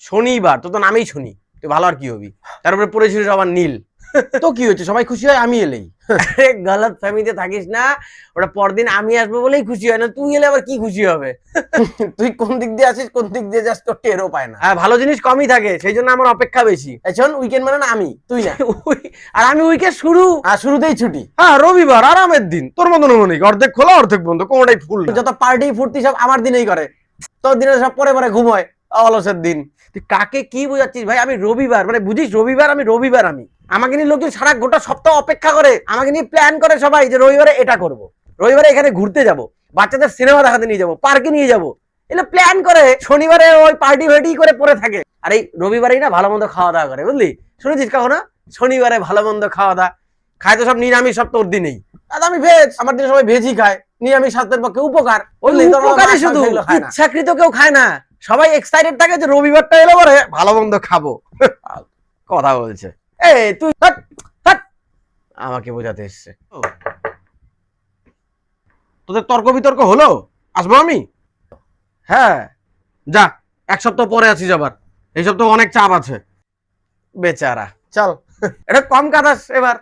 শনিবার, তোর তো নামেই শনি, তুই ভালো আর কি হবি? তারপরে পড়েছিস আবার নীল। তো কি হচ্ছে, সবাই খুশি হয় আমি এলেই। গলত ফ্যামিলিতে থাকিস না, ওটা পরদিন আমি আসবো বলেই খুশি হয় না, তুই এলে আবার কি খুশি হবে? তুই কোন দিক দিয়ে আসিস কোন দিক দিয়ে যাস তোর টেরও পায় না। হ্যাঁ, ভালো জিনিস কমই থাকে, সেই জন্য আমার অপেক্ষা বেশি। শোন, উইকেন্ড মানে না আমি, তুই না। আর আমি উইকেন্ড শুরু, আর শুরুতেই ছুটি। হ্যাঁ রবিবার আরামের দিন, তোর মতন অনেক অর্ধেক খোলা অর্ধেক বন্ধ, কোনটাই ফুল না। যত পার্টি ফুর্তি সব আমার দিনেই করে, তোর দিনে সব পরে পরে ঘুমোয়, অলসের দিন। তুই কাকে কি বোঝাচ্ছিস ভাই? আমি রবিবার মানে বুঝিস, রবিবার আমি রবিবার আমি, আমাকে নিয়ে লোকজন সারা গোটা সপ্তাহ অপেক্ষা করে, আমাকে নিয়ে প্ল্যান করে সবাই যে রবিবারে এটা করব, রবিবারে এখানে ঘুরতে যাব, বাচ্চাদের সিনেমা দেখাতে নিয়ে যাব, পার্কে নিয়ে যাব, এগুলো প্ল্যান করে। শনিবারে ওই পার্টি ফার্টি করে পড়ে থাকে, আর এই রবিবারেই না ভালো মন্দ খাওয়া দাওয়া করে, বুঝলি? শুনেছিস কখনো শনিবারে ভালো মন্দ খাওয়া দাওয়া খায়? তো সব নিরামিষ, সব তোর দিনেই। আর আমি ভেজ, আমার দিনে সবাই ভেজই খায়, নিরামিষ স্বাস্থ্যের পক্ষে উপকার। ওই উপকারী শুধু, ইচ্ছাকৃত কেউ খায় না, সবাই এক্সাইটেড থাকে যে রবিবারটা এলো পরে ভালো মন্দ খাবো। কথা বলছে, এই তুই হাট, হাট, আমাকে বোঝাতে এসছে। তোদের তর্ক বিতর্ক হলো, আসবো আমি? হ্যাঁ যা, এক সপ্তাহ পরে আছিস আবার, এই সপ্তাহ অনেক চাপ আছে। বেচারা, চল। এটা কম কাঁদাস এবার।